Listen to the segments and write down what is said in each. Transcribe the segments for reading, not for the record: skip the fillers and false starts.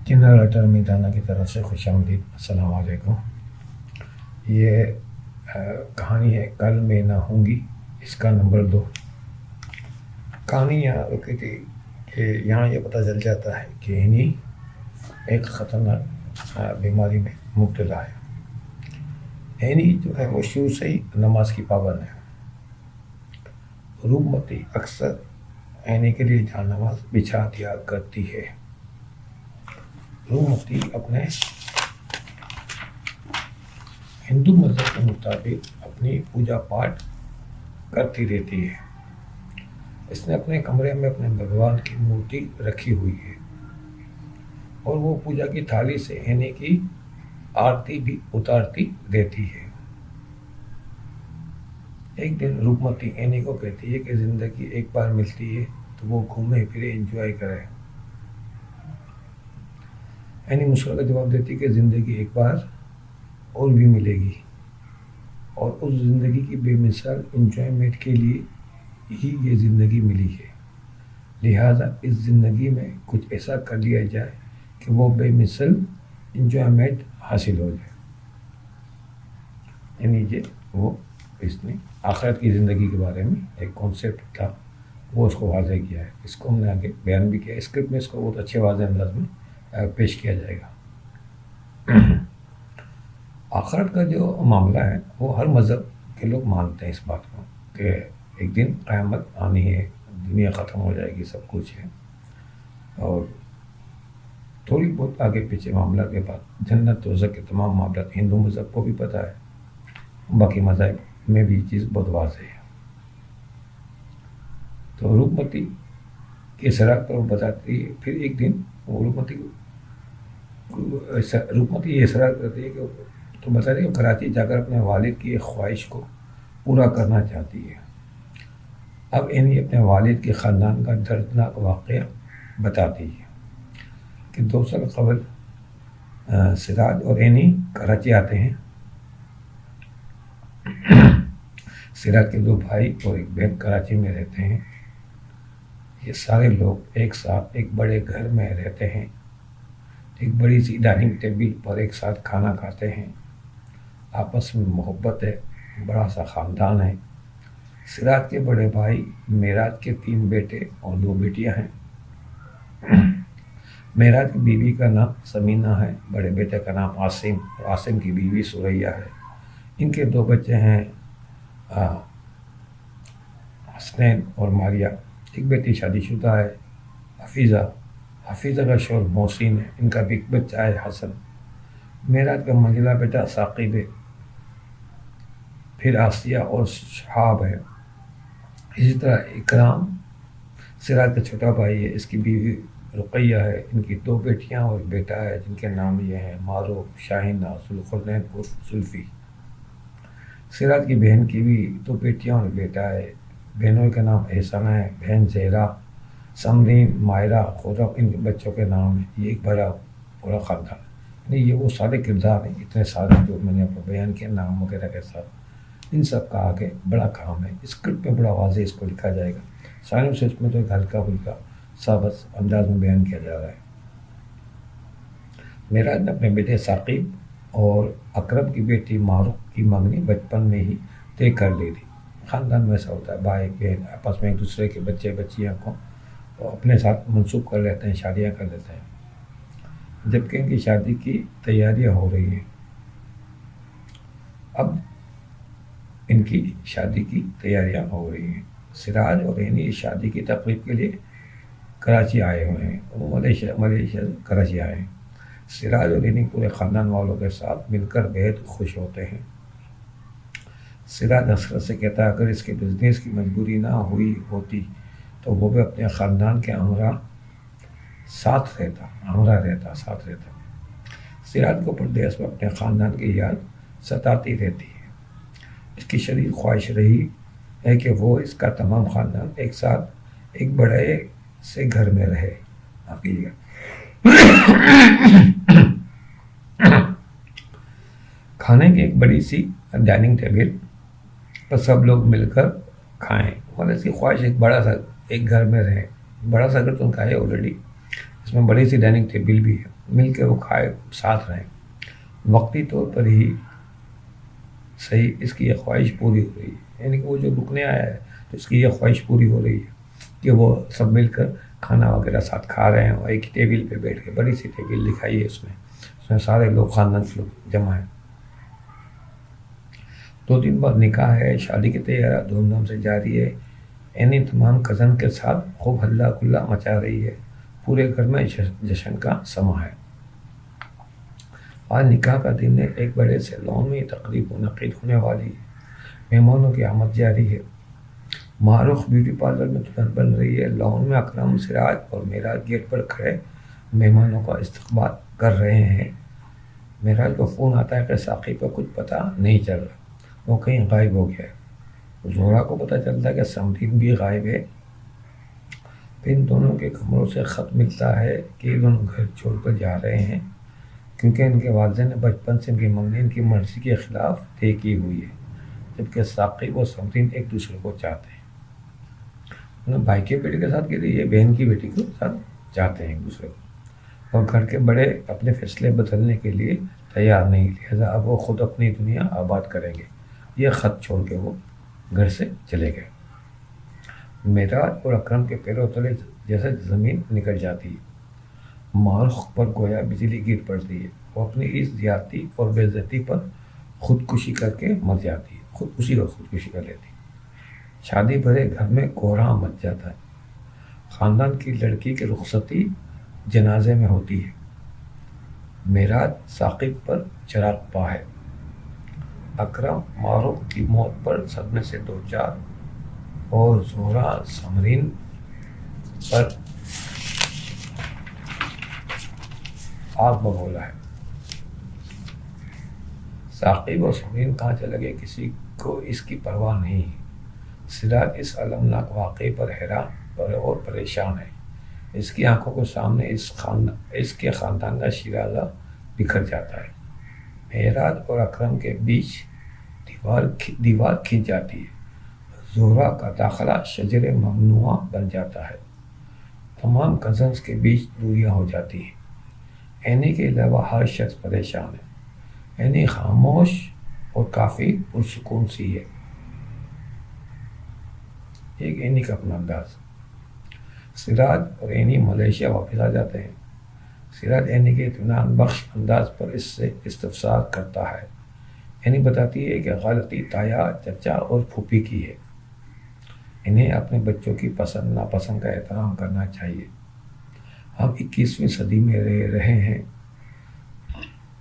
کنر اٹر میدانہ کی طرف سے خوش آمدید. السلام علیکم. یہ کہانی ہے کل میں نہ ہوں گی، اس کا نمبر 2. کہانی یہاں رکی تھی کہ یہاں یہ پتہ چل جاتا ہے کہ انہیں ایک خطرناک بیماری میں مبتلا ہے. اینی جو ہے وہ شروع سے ہی نماز کی پابند ہے. روپمتی اکثر اینی کے لیے جان نماز بچھا دیا کرتی ہے. روپمتی اپنے ہندو مذہب کے مطابق اپنی پوجا پاٹ کرتی رہتی ہے. اس نے اپنے کمرے میں اپنے بھگوان کی مورتی رکھی ہوئی ہے اور وہ پوجا کی تھالی سے اینی کی آرتی بھی اتارتی رہتی ہے. ایک دن روپمتی اینی کو کہتی ہے کہ زندگی ایک بار ملتی ہے تو وہ گھومے پھرے انجوائے کرے. اینی مسکرا کر جواب دیتی کہ زندگی ایک بار اور بھی ملے گی اور اس زندگی کی بے مثال انجوائمنٹ کے لیے ہی یہ زندگی ملی ہے. لہٰذا اس زندگی میں کچھ ایسا کر لیا جائے کہ وہ بے مثال انجوائمنٹ حاصل ہو جائے. یعنی وہ اس نے آخرت کی زندگی کے بارے میں ایک کانسیپٹ تھا، وہ اس کو واضح کیا ہے. اس کو ہم نے آگے بیان بھی کیا. اسکرپٹ میں اس کو بہت اچھے واضح انداز میں پیش کیا جائے گا. آخرت کا جو معاملہ ہے وہ ہر مذہب کے لوگ مانتے ہیں اس بات کو کہ ایک دن قیامت آنی ہے، دنیا ختم ہو جائے گی، سب کچھ ہے. اور تھوڑی بہت آگے پیچھے معاملہ کے بعد جنت دوزخ کے تمام معاملات ہندو مذہب کو بھی پتہ ہے، باقی مذاہب میں بھی یہ چیز بہت واضح ہے. تو روپمتی کے سراغ پر وہ بتاتی ہے. پھر ایک دن وہ روپمتی یہ اصرار کرتی ہے کہ تو بتا رہی ہے کراچی جا کر اپنے والد کی ایک خواہش کو پورا کرنا چاہتی ہے. اب اینی اپنے والد کے خاندان کا دردناک واقعہ بتاتی ہے کہ 2 سال قبل سراج اور اینی کراچی آتے ہیں. سراج کے 2 بھائی اور ایک بہن کراچی میں رہتے ہیں. یہ سارے لوگ ایک ساتھ ایک بڑے گھر میں رہتے ہیں، ایک بڑی سی ڈائننگ ٹیبل پر ایک ساتھ کھانا کھاتے ہیں. آپس میں محبت ہے، بڑا سا خاندان ہے. سراج کے بڑے بھائی معراج کے 3 بیٹے اور 2 بیٹیاں ہیں. معراج کی بیوی کا نام سمینہ ہے، بڑے بیٹے کا نام عاصم اور عاصم کی بیوی سریہ ہے. ان کے 2 بچے ہیں حسنین اور ماریہ. ایک بیٹی شادی شدہ ہے حفیظہ کا شوہر محسن ہے. ان کا بھی ایک بچہ ہے حسن. معراج کا منجلا بیٹا ثاقب ہے. پھر آسیہ اور شہاب ہے. اسی طرح اکرام سراج کا چھوٹا بھائی ہے، اس کی بیوی رقیہ ہے. ان کی 2 بیٹیاں اور ایک بیٹا ہے جن کے نام یہ ہیں معروف، شاہینہ، ذوالقرنین اور زلفی. سراج کی بہن کی بھی 2 بیٹیاں اور ایک بیٹا ہے. بہنوں کا نام احسانہ ہے، بہن زہرا، سمرین، مائرہ، خورم. ان کے بچوں کے نام ہیں. یہ ایک بڑا پورا خاندان. یعنی یہ وہ سارے کردار ہیں، اتنے سارے جو میں نے آپ کو بیان کیا نام وغیرہ کے ساتھ. ان سب کا آگے بڑا کام ہے. اسکرپٹ میں بڑا واضح اس کو لکھا جائے گا. سائنس ریسرچ میں تو ایک ہلکا پھلکا سا بس انداز میں بیان کیا جا رہا ہے. معراج نے اپنے بیٹے ثاقب اور اکرم کی بیٹی معروف کی منگنی بچپن میں ہی طے کر لی تھی. خاندان میں ایسا ہوتا ہے، بھائی بہن آپس میں ایک دوسرے کے بچے بچیاں کو اپنے ساتھ منسوب کر لیتے ہیں، شادیاں کر لیتے ہیں. جبکہ ان کی شادی کی تیاریاں ہو رہی ہیں. اب ان کی شادی کی تیاریاں ہو رہی ہیں. سراج اور اینی شادی کی تقریب کے لیے کراچی آئے ہوئے ہیں. وہ ملیشیا سے کراچی آئے ہیں. سراج اور اینی پورے خاندان والوں کے ساتھ مل کر بہت خوش ہوتے ہیں. سراج حسرت سے کہتا ہے اگر اس کے بزنس کی مجبوری نہ ہوئی ہوتی تو وہ بھی اپنے خاندان کے ہمراہ رہتا. سراج کو پردیس میں اپنے خاندان کی یاد ستاتی رہتی ہے. اس کی شدید خواہش رہی ہے کہ وہ اس کا تمام خاندان ایک ساتھ ایک بڑے سے گھر میں رہے. کھانے کی ایک بڑی سی ڈائننگ ٹیبل پر سب لوگ مل کر کھائیں. اس کی خواہش ایک بڑا سا ایک گھر میں رہے. بڑا سا گھر تو ان کا ہے آلریڈی. اس میں بڑی سی ڈائننگ ٹیبل بھی ہے، مل کے وہ کھائے ساتھ رہیں، وقتی طور پر ہی صحیح اس کی یہ خواہش پوری ہو رہی ہے، یعنی کہ وہ جو رکنے آیا ہے تو اس کی یہ خواہش پوری ہو رہی ہے کہ وہ سب مل کر کھانا وغیرہ ساتھ کھا رہے ہیں، اور ایک ٹیبل پہ بیٹھ کے، بڑی سی ٹیبل دکھائی ہے اس میں سارے لوگ، خاندان کے لوگ جمع ہیں۔ 2 دن بعد نکاح ہے، شادی کی تیاری دھوم دھام سے جاری ہے، اینی تمام کزن کے ساتھ خوب ہلا گلا مچا رہی ہے، پورے گھر میں جشن کا سما ہے۔ آج نکاح کا دن ہے، ایک بڑے سے لان میں تقریب منعقد ہونے والی ہے، مہمانوں کی آمد جاری ہے، معروف بیوٹی پارلر میں دلہن بن رہی ہے، لان میں اکرم، سراج اور معراج گیٹ پر کھڑے مہمانوں کا استقبال کر رہے ہیں۔ معراج کو فون آتا ہے کہ ثاقب کو کچھ پتہ نہیں چل رہا، وہ کہیں غائب ہو گیا ہے۔ زہرا کو پتہ چلتا ہے کہ سمرین بھی غائب ہے۔ پھر ان دونوں کے کمروں سے خط ملتا ہے کہ یہ دونوں گھر چھوڑ کر جا رہے ہیں، کیونکہ ان کے والدین نے بچپن سے ان کی منگنی ان کی مرضی کے خلاف طے کی ہوئی ہے، جبکہ ثاقب اور سمرین ایک دوسرے کو چاہتے ہیں۔ انہیں بھائی کے بیٹے کے ساتھ یہ بہن کی بیٹی کے ساتھ چاہتے ہیں ایک دوسرے کو، اور گھر کے بڑے اپنے فیصلے بدلنے کے لیے تیار نہیں، لہذا اب وہ خود اپنی دنیا آباد کریں گے۔ یہ خط چھوڑ کے وہ گھر سے چلے گئے۔ معراج اور اکرم کے پیروں تلے جیسے زمین نکل جاتی ہے، معروف پر گویا بجلی گر پڑتی ہے، وہ اپنی اس زیادتی اور بے عزتی پر خودکشی کر کے مر جاتی ہے، خودکشی کر لیتی ہے۔ شادی بھرے گھر میں کوہرام مچ جاتا ہے، خاندان کی لڑکی کی رخصتی جنازے میں ہوتی ہے۔ معراج ثاقب پر چراغ پا ہے، اکرم معروف کی موت پر صدمے سے دوچار، اور زہرا سمرین پر آگ بگولا ہے۔ ثاقب اور سمرین کہاں چلے گئے کسی کو اس کی پرواہ نہیں ہے۔ سراج اس المناک واقعے پر حیران اور پریشان ہے، اس کی آنکھوں کے سامنے اس کے خاندان کا شیرازہ بکھر جاتا ہے۔ معراج اور اکرم کے بیچ دیوار کھنچ جاتی ہے، زہرا کا داخلہ شجر ممنوعہ بن جاتا ہے، تمام کزنز کے بیچ دوریاں ہو جاتی ہیں۔ اینی کے علاوہ ہر شخص پریشان ہے، اینی خاموش اور کافی پرسکون سی ہے۔ ایک اینی کا اپنا انداز۔ سراج اور اینی ملیشیا واپس آ جاتے ہیں۔ سراج اینی کے اطمینان بخش انداز پر اس سے استفسار کرتا ہے۔ اینی بتاتی ہے کہ غلطی تایا، چچا اور پھوپھی کی ہے، انہیں اپنے بچوں کی پسند ناپسند کا احترام کرنا چاہیے۔ ہم 21ویں صدی میں رہے ہیں،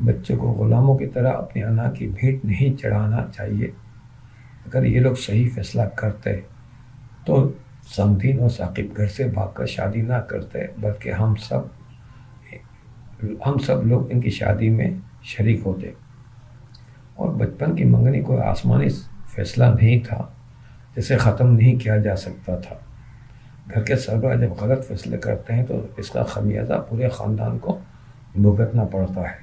بچوں کو غلاموں کی طرح اپنی انا کی بھیٹ نہیں چڑھانا چاہیے۔ اگر یہ لوگ صحیح فیصلہ کرتے تو سمرین اور ثاقب گھر سے بھاگ کر شادی نہ کرتے، بلکہ ہم سب لوگ ان کی شادی میں شریک ہوتے، اور بچپن کی منگنی کوئی آسمانی فیصلہ نہیں تھا جسے ختم نہیں کیا جا سکتا تھا۔ گھر کے سربراہ جب غلط فیصلے کرتے ہیں تو اس کا خمیازہ پورے خاندان کو بھگتنا پڑتا ہے۔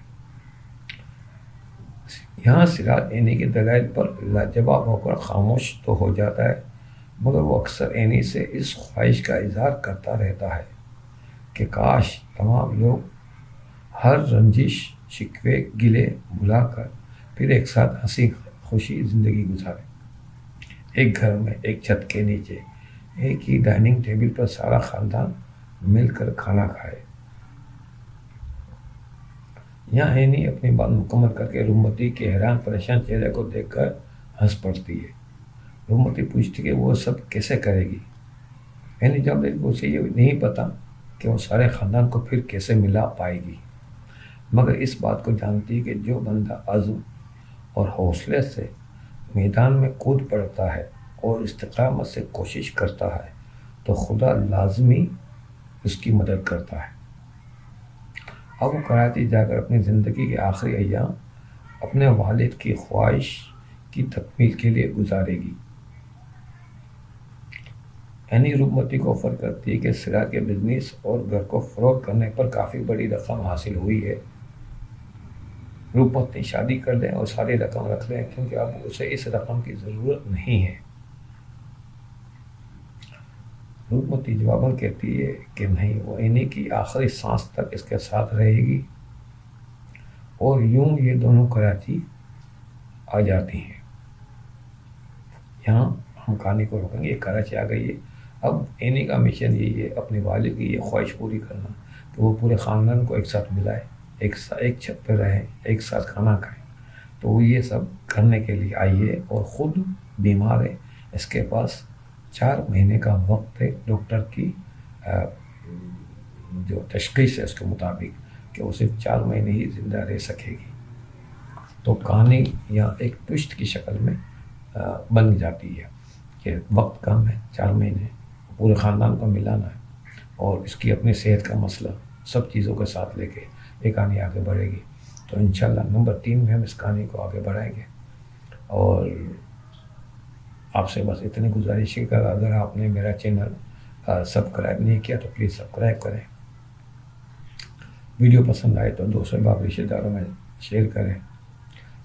یہاں سراج اینی کے دلائل پر لاجواب ہو کر خاموش تو ہو جاتا ہے، مگر وہ اکثر اینی سے اس خواہش کا اظہار کرتا رہتا ہے کہ کاش تمام لوگ ہر رنجش، شکوے، گلے بھلا کر پھر ایک ساتھ ہنسی خوشی زندگی گزاریں، ایک گھر میں، ایک چھت کے نیچے، ایک ہی ڈائننگ ٹیبل پر سارا خاندان مل کر کھانا کھائے۔ یہاں اینی اپنی بات مکمل کر کے رومتی کے حیران پریشان چہرے کو دیکھ کر ہنس پڑتی ہے۔ رومتی پوچھتی کہ وہ سب کیسے کرے گی؟ اینی جواب دیتی کہ اسے یہ نہیں پتا کہ وہ سارے خاندان کو پھر کیسے ملا پائے گی، مگر اس بات کو جانتی ہے کہ جو بندہ عزم اور حوصلے سے میدان میں کود پڑتا ہے اور استقامت سے کوشش کرتا ہے تو خدا لازمی اس کی مدد کرتا ہے۔ اب وہ کراچی جا کر اپنی زندگی کے آخری ایام اپنے والد کی خواہش کی تکمیل کے لیے گزارے گی۔ اینی روپمتی کو آفر کرتی ہے کہ سراج کے بزنس اور گھر کو فروغ کرنے پر کافی بڑی رقم حاصل ہوئی ہے، روپمتی شادی کر لیں اور ساری رقم رکھ لیں، کیونکہ اب اسے اس رقم کی ضرورت نہیں ہے۔ رودمتی جواباً کہتی ہے کہ نہیں، وہ انہیں کی آخری سانس تک اس کے ساتھ رہے گی، اور یوں یہ دونوں کراچی آ جاتی ہیں۔ یہاں ہم کہانی کو روکیں گے، یہ کراچی آ گئی ہے۔ اب اینی کا مشن یہی ہے، اپنی والد کی یہ خواہش پوری کرنا کہ وہ پورے خاندان کو ایک ساتھ ملائے، ایک چھت پہ رہیں، ایک ساتھ کھانا کھائیں۔ تو وہ یہ سب کرنے کے لیے آئی ہے، اور خود بیمار ہے۔ اس کے پاس 4 مہینے کا وقت ہے ڈاکٹر کی جو تشخیص ہے اس کے مطابق، کہ وہ صرف 4 مہینے ہی زندہ رہ سکے گی۔ تو کہانی یا ایک ٹوسٹ کی شکل میں بن جاتی ہے کہ وقت کم ہے، 4 مہینے، پورے خاندان کو ملانا ہے، اور اس کی اپنی صحت کا مسئلہ، سب چیزوں کے ساتھ لے کے یہ کہانی آگے بڑھے گی۔ تو انشاءاللہ نمبر 3 میں ہم اس کہانی کو آگے بڑھائیں گے۔ اور آپ سے بس اتنی گزارش ہے کہ اگر آپ نے میرا چینل سبسکرائب نہیں کیا تو پلیز سبسکرائب کریں، ویڈیو پسند آئے تو دوستوں باپ رشتہ داروں میں شیئر کریں،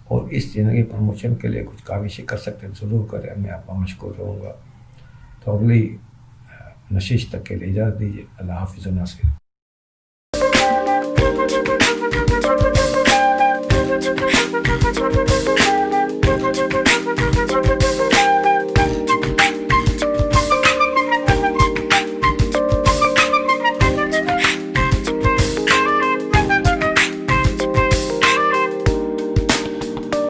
اور اس چینل کی پروموشن کے لیے کچھ کاوشیں کر سکتے ہیں ضرور کریں، میں آپ کا مشکور رہوں گا۔ تو اگلی نشست تک کے لیے اجازت دیجیے۔ اللہ حافظ و ناصر۔